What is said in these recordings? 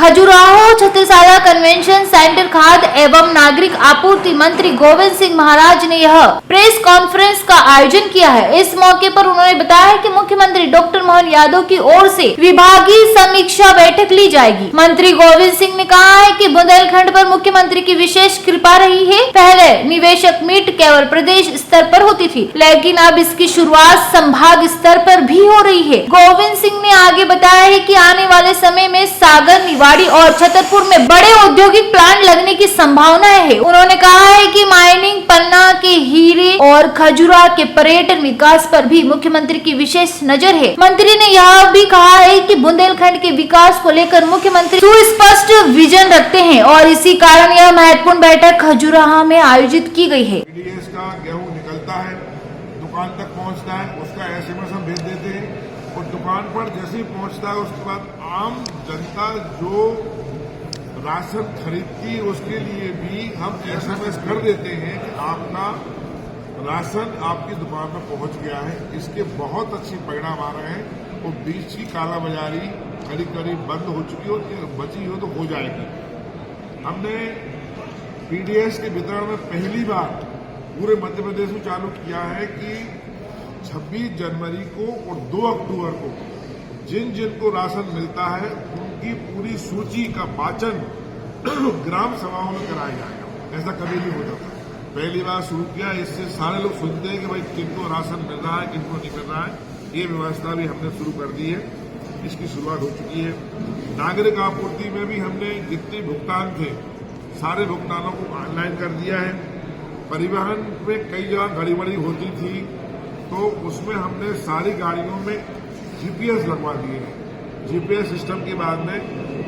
Khajuraho छत्रसाला convention centre खाद्य एवं नागरिक आपूर्ति मंत्री गोविंद सिंह महाराज ने यह प्रेस कॉन्फ्रेंस का आयोजन किया है। इस मौके पर उन्होंने बताया कि मुख्यमंत्री डॉक्टर मोहन यादव की ओर से विभागीय समीक्षा बैठक ली जाएगी। मंत्री गोविंद सिंह ने कहा है कि बुंदेलखंड पर मुख्यमंत्री की विशेष कृपा रही है। पहले निवेशक मीट केवल प्रदेश स्तर पर होती थी, लेकिन अब इसकी शुरुआत संभाग स्तर पर भी हो रही है। गोविंद सिंह ने आगे बताया है कि आने वाले समय में सागर, निवाड़ी और छतरपुर में बड़े औद्योगिक प्लांट लगने की संभावनाएं है। उन्होंने कहा है कि माइनिंग, पन्ना के हीरे और खजुराहो के पर्यटन विकास पर भी मुख्यमंत्री की विशेष नजर है। मंत्री ने यह भी कहा है कि बुंदेलखंड के विकास को लेकर मुख्यमंत्री सुस्पष्ट विजन रखते हैं और इसी कारण यह महत्वपूर्ण बैठक खजुराहो में आयोजित की गई है। पीडीएस का गेहूं निकलता है, दुकान तक पहुंचता है, उसका एसएमएस हम भेज देते हैं और दुकान पर जैसे ही पहुंचता है उसके बाद आम जनता जो राशन खरीदती है उसके लिए भी हम एसएमएस कर देते हैं कि आपका राशन आपकी दुकान पर पहुंच गया है। इसके बहुत अच्छे परिणाम आ रहे हैं और बीच की कालाबाजारी करीब करीब बंद हो चुकी है और बची हो तो हो जाएगी। हमने पीडीएस के वितरण में पहली बार पूरे मध्य प्रदेश में चालू किया है कि 26 जनवरी को और 2 अक्टूबर को जिन जिनको राशन मिलता है उनकी पूरी सूची का वाचन ग्राम सभाओं में कराया जाएगा। ऐसा कभी नहीं होता था, पहली बार शुरू किया। इससे सारे लोग सुनते हैं कि भाई किनको राशन मिल रहा है, किनको नहीं मिल रहा है। ये व्यवस्था भी हमने शुरू कर दी है, इसकी शुरुआत हो चुकी है। नागरिक आपूर्ति में भी हमने जितने भुगतान थे सारे भुगतानों को ऑनलाइन कर दिया है। परिवहन में कई जगह गड़बड़ी होती थी तो उसमें हमने सारी गाड़ियों में जीपीएस लगवा दिए हैं। जीपीएस सिस्टम के बाद में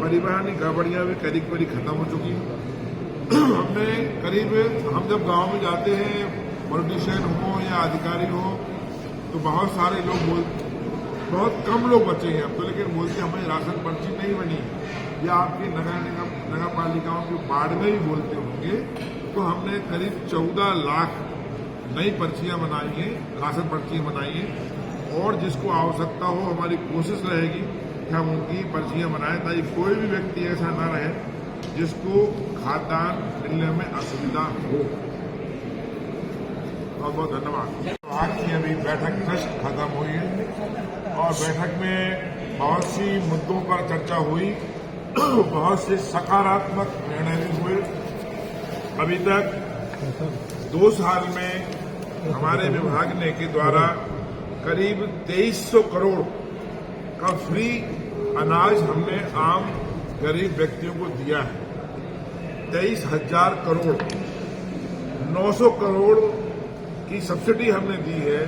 परिवहन की गड़बड़ियां भी करीब करीब खत्म हो चुकी हैं। हमने करीब हम जब गांव में जाते हैं, पॉलिटिशियन हो या अधिकारी हो, तो बहुत सारे लोग बहुत कम लोग बचे हैं अब तो, लेकिन बोलते हमें राशन पर्ची नहीं बनी, या आपकी नगर पालिकाओं की वार्ड में भी बोलते होंगे। तो हमने करीब 14 लाख नई पर्चियां बनाई हैं, राशन पर्चियां बनाई हैं और जिसको आवश्यकता हो हमारी कोशिश रहेगी कि हम उनकी पर्चियां बनाएं ताकि कोई भी व्यक्ति ऐसा न रहे जिसको खाद्यान्न मिलने में असुविधा हो। बहुत बहुत धन्यवाद। आज की अभी बैठक जस्ट खत्म हुई है और बैठक में बहुत सी मुद्दों पर चर्चा हुई, बहुत से सकारात्मक निर्णय भी हुए। अभी तक 2 साल में हमारे विभाग ने के द्वारा करीब 2300 करोड़ का फ्री अनाज हमने आम गरीब व्यक्तियों को दिया है। 23,000 करोड़, 900 करोड़ की सब्सिडी हमने दी है।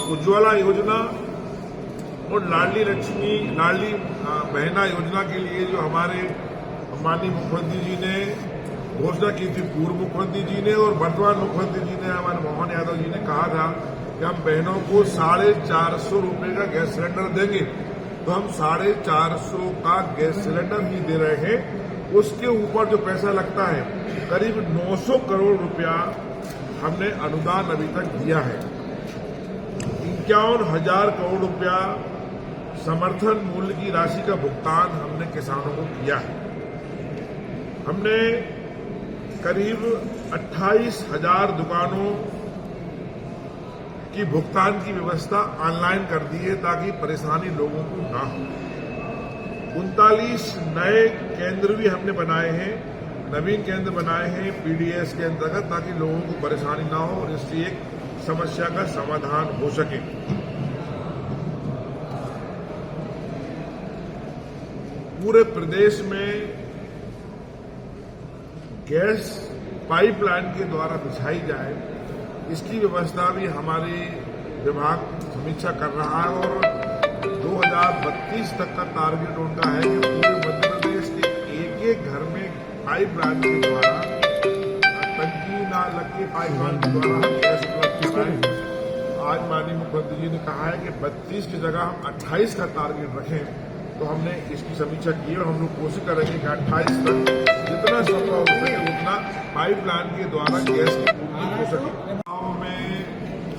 उज्ज्वला योजना और लाडली बहना योजना के लिए जो हमारे माननीय मुख्यमंत्री जी ने घोषणा की थी, पूर्व मुख्यमंत्री जी ने और वर्तमान मुख्यमंत्री जी ने, हमारे मोहन यादव जी ने कहा था कि हम बहनों को 450 रुपये का गैस सिलेंडर देंगे, तो हम 450 का गैस सिलेंडर ही दे रहे हैं। उसके ऊपर जो पैसा लगता है करीब 900 करोड़ रुपया हमने अनुदान अभी तक दिया है। 51,000 करोड़ रुपया समर्थन मूल्य की राशि का भुगतान हमने किसानों को किया है। हमने करीब 28,000 दुकानों की भुगतान की व्यवस्था ऑनलाइन कर दी है ताकि परेशानी लोगों को ना हो। 39 नए केंद्र भी हमने बनाए हैं, नवीन केंद्र बनाए हैं पीडीएस के अंतर्गत, ताकि लोगों को परेशानी ना हो और इससे एक समस्या का समाधान हो सके। पूरे प्रदेश में गैस पाइपलाइन के द्वारा बिछाई जाए, इसकी व्यवस्था भी हमारे विभाग समीक्षा कर रहा है और 2032 तक का टारगेट उनका है कि पूरे मध्य प्रदेश के एक घर में पाइपलाइन के द्वारा, टंकी ना लग के पाइपलाइन के द्वारा हम गैस उपलब्ध कराएं। आज माननीय मुख्यमंत्री जी ने कहा है कि 32 की जगह हम 28 का टारगेट रखें, तो हमने इसकी समीक्षा की और हम लोग कोशिश करेंगे कि 28 तक जितना संभव हो सके उतना पाइपलाइन के द्वारा गैस की पूर्ति हो सके। गाँव में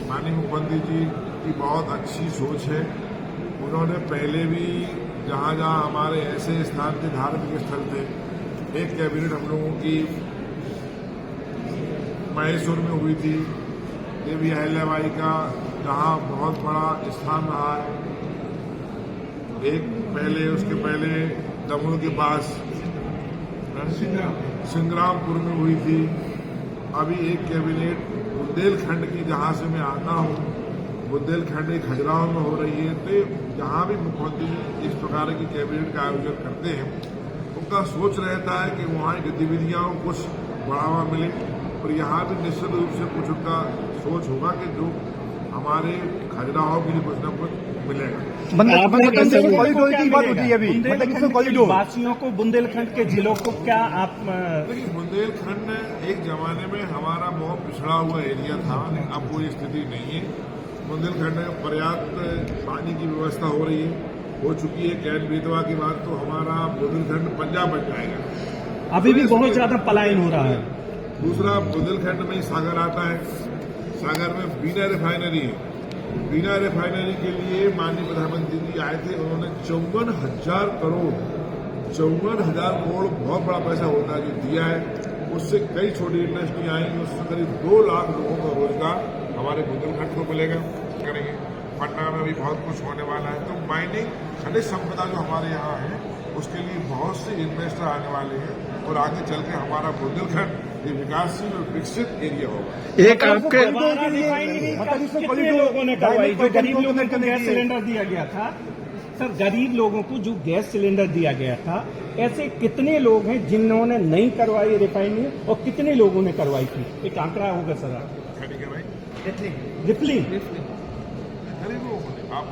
माननीय मुख्यमंत्री जी की बहुत अच्छी सोच है। उन्होंने पहले भी जहाँ जहाँ हमारे ऐसे स्थान थे, धार्मिक स्थल थे, एक कैबिनेट हम लोगों की मैसूर में हुई थी, देवी अहिल्याबाई का जहाँ बहुत बड़ा स्थान रहा है। एक पहले, उसके पहले दमोह के पास सिंग्रामपुर में हुई थी। अभी एक कैबिनेट बुंदेलखंड की, जहाँ से मैं आता हूँ, बुंदेलखंड एक खजुराहो में हो रही है। तो जहाँ भी मुख्यमंत्री इस प्रकार की कैबिनेट का आयोजन करते हैं, उनका सोच रहता है कि वहाँ की गतिविधियों को कुछ बढ़ावा मिले, और यहाँ भी निश्चित रूप से कुछ उनका सोच होगा कि जो हमारे खजुराहो के लिए कुछ न कुछ मिलेगा। वासियों को, बुंदेलखंड के जिलों को क्या आप देखिए, बुंदेलखंड एक जमाने में हमारा बहुत पिछड़ा हुआ एरिया था, लेकिन अब कोई स्थिति नहीं है। बुंदेलखंड में पर्याप्त पानी की व्यवस्था हो रही है, हो चुकी है। कैन बेतवा के बाद तो हमारा बुंदेलखंड पंजाब बन जाएगा। अभी भी बहुत ज्यादा पलायन हो रहा है। दूसरा, बुंदेलखंड में सागर आता है, सागर में बीना रिफाइनरी है। बीना रिफाइनरी के लिए माननीय प्रधानमंत्री जी आए थे, उन्होंने 54,000 करोड़ बहुत बड़ा पैसा होता है जो दिया है। उससे कई छोटी इंडस्ट्री आएंगी, उससे करीब 2 लाख लोगों का रोजगार हमारे बुंदेलखंड को मिलेगा। करेंगे पटना में भी बहुत कुछ होने वाला है। तो माइनिंग, खनिज संपदा जो हमारे यहाँ है, उसके लिए बहुत से इन्वेस्टर आने वाले हैं, और आगे चल के हमारा बुंदेलखंड ये विकासशील और विकसित एरिया होगा। एक आपके कितने लोगों ने करवाई? जो गरीब लोगों को गैस सिलेंडर दिया गया था, सर, गरीब लोगों को जो गैस सिलेंडर दिया गया था, ऐसे कितने लोग हैं जिन्होंने नहीं करवाई रिफाइनरी, और कितने लोगों ने करवाई थी? एक आंकड़ा होगा सर आप? ठीक है भाई, रिफलिंग गरीब लोगों को आप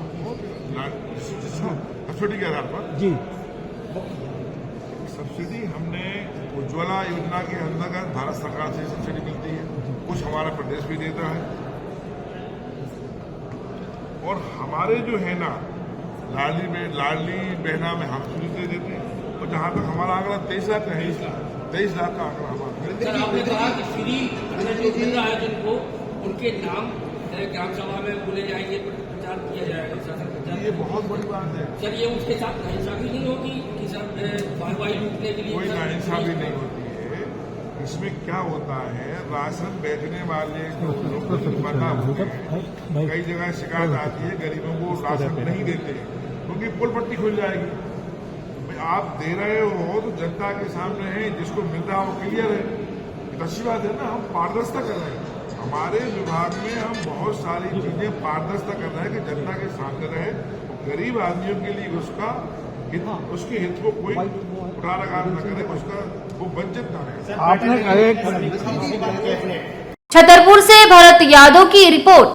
सब्सिडी के आधार पर जी, सब्सिडी हमने उज्ज्वला योजना के अंतर्गत भारत सरकार से सब्सिडी मिलती है, कुछ हमारा प्रदेश भी देता है। और हमारे जो है ना, लाडली बहना में हम सब्सिडी दे देते हैं। और जहां तक हमारा आंकड़ा 23 लाख का है, 23 लाख का आंकड़ा हमारा। सर, आपने कहा कि फ्री जो मिल रहा है जिनको, उनके नाम ग्राम सभा में बोले जाएंगे, प्रचार किया जाएगा, शासन प्रचार। ये बहुत बड़ी बात है सर, ये उसके साथ नाइंसाफी नहीं होगी कि सर वाहवाही लूटने के लिए? कोई नाइंसाफी नहीं होती है। इसमें क्या होता है, राशन बेचने वाले जो लोग पता होते हैं, कई जगह शिकायत आती है गरीबों को राशन नहीं देते, क्योंकि पुल पट्टी खुल जाएगी। भाई आप दे रहे हो तो जनता के सामने है, जिसको मिल रहा है वो क्लियर है। एक अच्छी बात है ना, हम पारदर्शिता कर रहे हैं। हमारे विभाग में हम बहुत सारी चीजें पारदर्शिता कर रहे हैं कि जनता के सामने रहे, गरीब आदमियों के लिए उसका हित, उसके हित को कोई उठा लगा न करे, उसका वो वंचित न रहे। छतरपुर से भरत यादव की रिपोर्ट।